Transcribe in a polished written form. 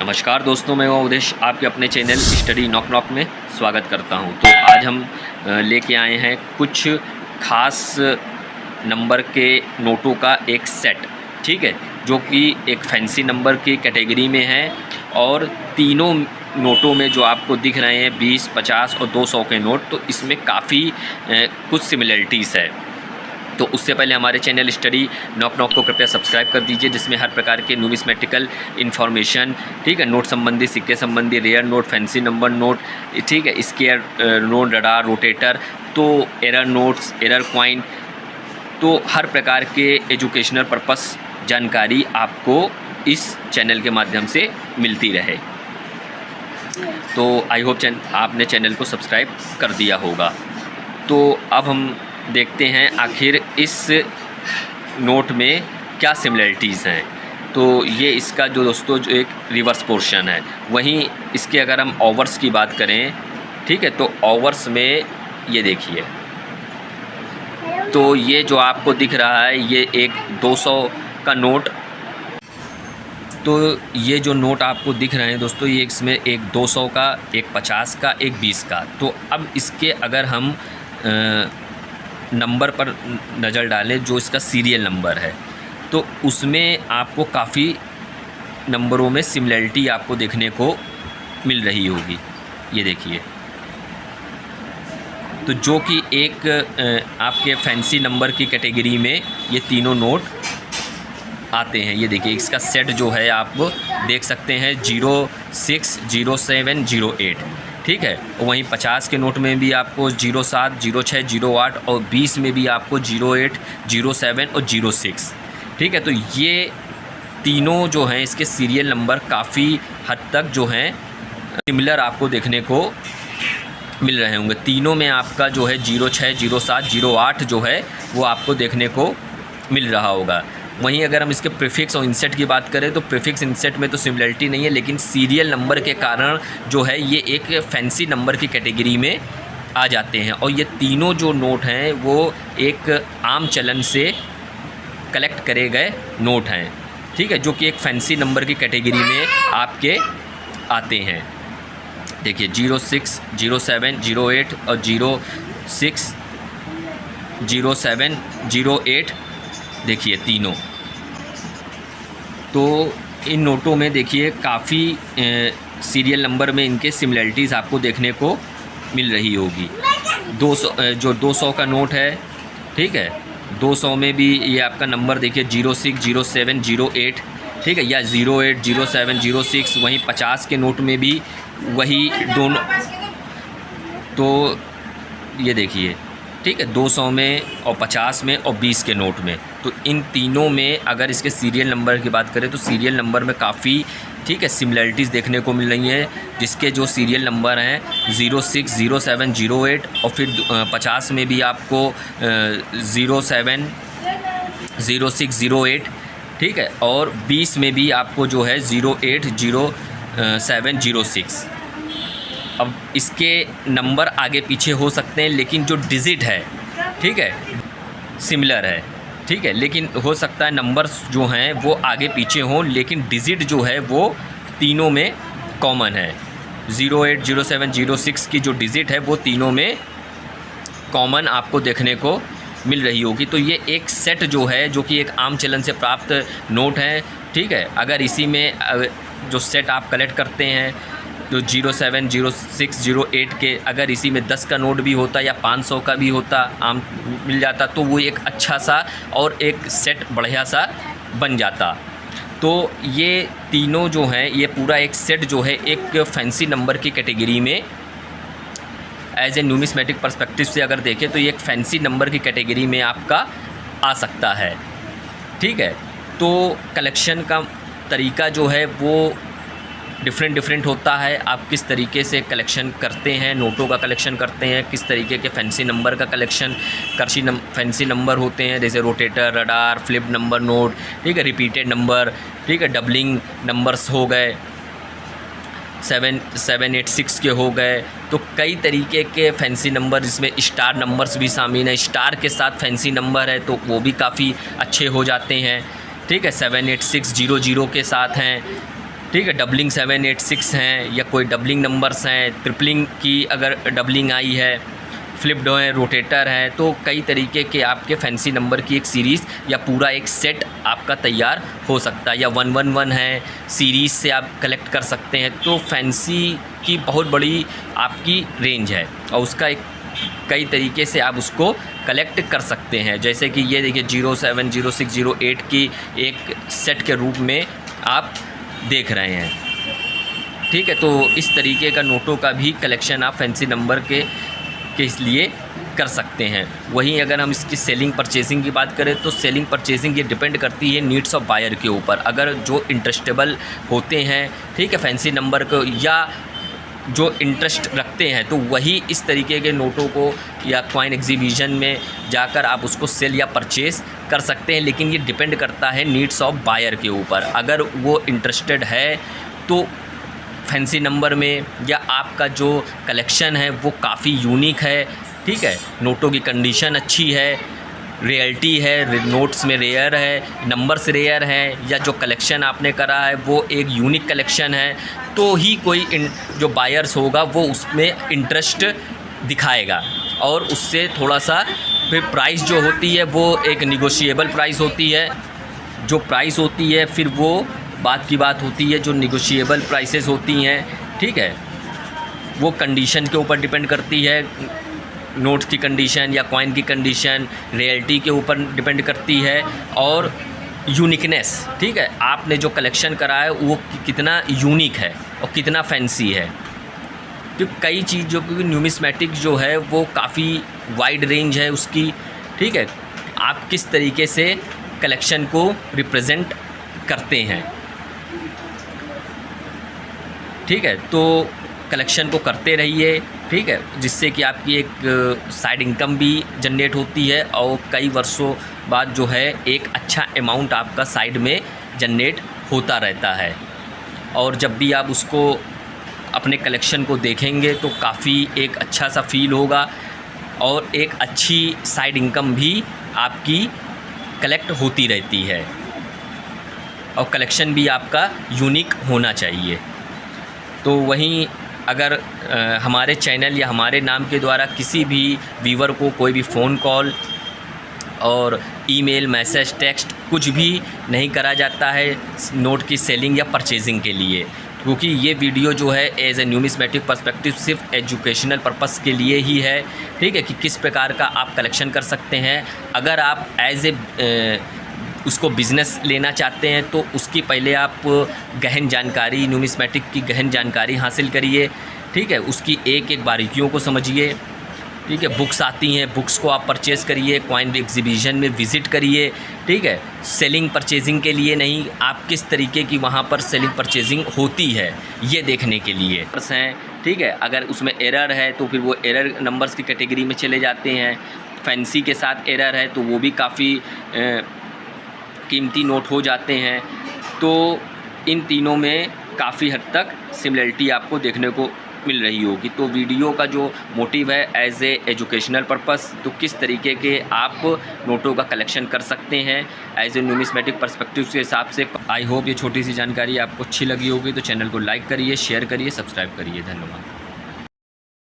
नमस्कार दोस्तों, मैं हूं उदेश, आपके अपने चैनल स्टडी नॉक नॉक में स्वागत करता हूं। तो आज हम लेके आए हैं कुछ खास नंबर के नोटों का एक सेट, ठीक है, जो कि एक फैंसी नंबर की कैटेगरी में है। और तीनों नोटों में जो आपको दिख रहे हैं 20, 50 और 200 के नोट, तो इसमें काफ़ी कुछ सिमिलरिटीज़ है। तो उससे पहले हमारे चैनल स्टडी नॉक नॉक को कृपया सब्सक्राइब कर दीजिए, जिसमें हर प्रकार के न्यूमिस्मेटिकल इन्फॉर्मेशन, ठीक है, नोट संबंधी, सिक्के संबंधी, rare note, fancy number note, ठीक है, स्केयर नोट, रडार, रोटेटर, तो एरर नोट्स, एरर कॉइन, तो हर प्रकार के एजुकेशनल पर्पस जानकारी आपको इस चैनल के माध्यम से मिलती रहे। तो आई होप आपने चैनल को सब्सक्राइब कर दिया होगा। तो अब हम देखते हैं आखिर इस नोट में क्या सिमिलरिटीज़ हैं। तो ये इसका जो दोस्तों जो एक रिवर्स पोर्शन है, वहीं इसके अगर हम ओवर्स की बात करें, ठीक है, तो ओवर्स में ये देखिए, तो ये जो आपको दिख रहा है ये एक 200 का नोट। तो ये जो नोट आपको दिख रहे हैं दोस्तों, ये इसमें एक 200 का, एक 50 का, एक 20 का। तो अब इसके अगर हम नंबर पर नज़र डालें, जो इसका सीरियल नंबर है, तो उसमें आपको काफ़ी नंबरों में सिमिलरिटी आपको देखने को मिल रही होगी। ये देखिए, तो जो कि एक आपके फैंसी नंबर की कैटेगरी में ये तीनों नोट आते हैं। ये देखिए, इसका सेट जो है आप देख सकते हैं 06, 07, 08, ठीक है। और वहीं 50 के नोट में भी आपको 07, 06, 08 और 20 में भी आपको 08, 07 और 06, ठीक है। तो ये तीनों जो हैं इसके सीरियल नंबर काफ़ी हद तक जो हैं सिमिलर आपको देखने को मिल रहे होंगे। तीनों में आपका जो है 06, 07, 08 जो है वो आपको देखने को मिल रहा होगा। वहीं अगर हम इसके प्रीफिक्स और इंसेट की बात करें, तो प्रीफिक्स इंसेट में तो सिमिलरिटी नहीं है, लेकिन सीरियल नंबर के कारण जो है ये एक फैंसी नंबर की कैटेगरी में आ जाते हैं। और ये तीनों जो नोट हैं वो एक आम चलन से कलेक्ट करे गए नोट हैं, ठीक है, जो कि एक फैंसी नंबर की कैटेगरी में आपके आते हैं। देखिए 06, 07, 08 और 06, 07, 08, देखिए तीनों। तो इन नोटों में देखिए काफ़ी सीरियल नंबर में इनके सिमिलरिटीज़ आपको देखने को मिल रही होगी। 200 का नोट है, ठीक है, 200 में भी ये आपका नंबर देखिए 06, 07, 08, ठीक है, या 08, 07, 06। वहीं 50 के नोट में भी वही दोनों, तो ये देखिए, ठीक है, 200 में और 50 में और 20 के नोट में। तो इन तीनों में अगर इसके सीरियल नंबर की बात करें, तो सीरियल नंबर में काफ़ी, ठीक है, सिमिलरिटीज़ देखने को मिल रही हैं, जिसके जो सीरियल नंबर हैं 06, 07, 08 और फिर 50 में भी आपको 07, 06, 08, ठीक है, और 20 में भी आपको जो है 08, 07, 06। अब इसके नंबर आगे पीछे हो सकते हैं, लेकिन जो डिजिट है, ठीक है, सिमिलर है, ठीक है, लेकिन हो सकता है नंबर्स जो हैं वो आगे पीछे हों, लेकिन डिजिट जो है वो तीनों में कॉमन है। 08, 07, 06 की जो डिजिट है वो तीनों में कॉमन आपको देखने को मिल रही होगी। तो ये एक सेट जो है, जो कि एक आम चलन से प्राप्त नोट है, ठीक है। अगर इसी में जो सेट आप कलेक्ट करते हैं, जो 07, 06, 08 के, अगर इसी में 10 का नोट भी होता या 500 का भी होता, आम मिल जाता, तो वो एक अच्छा सा और एक सेट बढ़िया सा बन जाता। तो ये तीनों जो हैं, ये पूरा एक सेट जो है एक फैंसी नंबर की कैटेगरी में एज ए न्यूमिस्मेटिक पर्सपेक्टिव से अगर देखें, तो ये एक फैंसी नंबर की कैटेगरी में आपका आ सकता है, ठीक है। तो कलेक्शन का तरीका जो है वो डिफरेंट होता है। आप किस तरीके से कलेक्शन करते हैं, नोटों का कलेक्शन करते हैं, किस तरीके के फैंसी नंबर का कलेक्शन फैंसी नंबर होते हैं, जैसे rotator, radar, flip number note, ठीक है, रिपीटेड नंबर, ठीक है, डबलिंग नंबर्स हो गए, 786 के हो गए। तो कई तरीके के फैंसी नंबर, जिसमें स्टार नंबर्स भी शामिल हैं, स्टार के साथ फैंसी नंबर है तो वो भी काफ़ी अच्छे हो जाते हैं, ठीक है। 78600 के साथ हैं, ठीक है। डबलिंग 786 हैं या कोई डबलिंग नंबर्स हैं, ट्रिपलिंग की अगर डबलिंग आई है, फ्लिप्ड हैं, रोटेटर हैं, तो कई तरीके के आपके फैंसी नंबर की एक सीरीज़ या पूरा एक सेट आपका तैयार हो सकता है। या 111 है सीरीज़ से आप कलेक्ट कर सकते हैं। तो फैंसी की बहुत बड़ी आपकी रेंज है और उसका एक कई तरीके से आप उसको कलेक्ट कर सकते हैं। जैसे कि ये देखिए 07, 06, 08 की एक सेट के रूप में आप देख रहे हैं, ठीक है। तो इस तरीके का नोटों का भी कलेक्शन आप फैंसी नंबर के इसलिए कर सकते हैं। वहीं अगर हम इसकी सेलिंग परचेजिंग की बात करें तो सेलिंग परचेजिंग ये डिपेंड करती है नीड्स ऑफ बायर के ऊपर। अगर जो इंटरेस्टेबल होते हैं, ठीक है, फैंसी नंबर को या जो इंटरेस्ट रखते हैं, तो वही इस तरीके के नोटों को या कॉइन एग्जीबिशन में जाकर आप उसको सेल या परचेज़ कर सकते हैं। लेकिन ये डिपेंड करता है नीड्स ऑफ बायर के ऊपर। अगर वो इंटरेस्टेड है तो फैंसी नंबर में या आपका जो कलेक्शन है वो काफ़ी यूनिक है, ठीक है, नोटों की कंडीशन अच्छी है, रियलिटी है, नोट्स में रेयर है, नंबर्स रेयर हैं, या जो कलेक्शन आपने करा है वो एक यूनिक कलेक्शन है, तो ही कोई जो बायर्स होगा वो उसमें इंटरेस्ट दिखाएगा। और उससे थोड़ा सा फिर प्राइस जो होती है वो एक निगोशिएबल प्राइस होती है। जो प्राइस होती है फिर वो बात की बात होती है, जो निगोशिएबल प्राइसेस होती हैं, ठीक है, वो कंडीशन के ऊपर डिपेंड करती है। नोट्स की कंडीशन या कॉइन की कंडीशन रियलिटी के ऊपर डिपेंड करती है और यूनिकनेस, ठीक है, आपने जो कलेक्शन करा है वो कितना यूनिक है और कितना फैंसी है। तो कई चीज़ों की न्यूमिस्मेटिक जो है वो काफ़ी वाइड रेंज है उसकी, ठीक है, आप किस तरीके से कलेक्शन को रिप्रेजेंट करते हैं, ठीक है। तो कलेक्शन को करते रहिए, ठीक है, जिससे कि आपकी एक साइड इनकम भी जनरेट होती है और कई वर्षों बाद जो है एक अच्छा अमाउंट आपका साइड में जनरेट होता रहता है। और जब भी आप उसको अपने कलेक्शन को देखेंगे तो काफ़ी एक अच्छा सा फील होगा और एक अच्छी साइड इनकम भी आपकी कलेक्ट होती रहती है और कलेक्शन भी आपका यूनिक होना चाहिए। तो वहीं अगर हमारे चैनल या हमारे नाम के द्वारा किसी भी व्यूअर को कोई भी फ़ोन कॉल और ईमेल, मैसेज, टेक्स्ट कुछ भी नहीं करा जाता है नोट की सेलिंग या परचेजिंग के लिए, क्योंकि ये वीडियो जो है एज ए न्यूमिस्मेटिक पर्सपेक्टिव सिर्फ एजुकेशनल पर्पस के लिए ही है, ठीक है, कि किस प्रकार का आप कलेक्शन कर सकते हैं। अगर आप एज ए उसको बिज़नेस लेना चाहते हैं तो उसकी पहले आप गहन जानकारी, न्यूमिस्मेटिक की गहन जानकारी हासिल करिए, ठीक है, उसकी एक एक बारीकियों को समझिए, ठीक है। बुक्स आती हैं, बुक्स को आप परचेज़ करिए, कॉइन एग्जीबिशन में विज़िट करिए, ठीक है। सेलिंग परचेजिंग के लिए नहीं, आप किस तरीके की वहाँ पर सेलिंग परचेजिंग होती है ये देखने के लिए हैं, ठीक है। अगर उसमें एरर है तो फिर वो एरर नंबर्स की कैटेगरी में चले जाते हैं। फैंसी के साथ एरर है तो वो भी काफ़ी कीमती नोट हो जाते हैं। तो इन तीनों में काफ़ी हद तक सिमिलरिटी आपको देखने को मिल रही होगी। तो वीडियो का जो मोटिव है एज ए एजुकेशनल पर्पस, तो किस तरीके के आप नोटों का कलेक्शन कर सकते हैं एज ए न्यूमिस्मेटिक पर्सपेक्टिव के हिसाब से। आई होप ये छोटी सी जानकारी आपको अच्छी लगी होगी। तो चैनल को लाइक करिए, शेयर करिए, सब्सक्राइब करिए। धन्यवाद।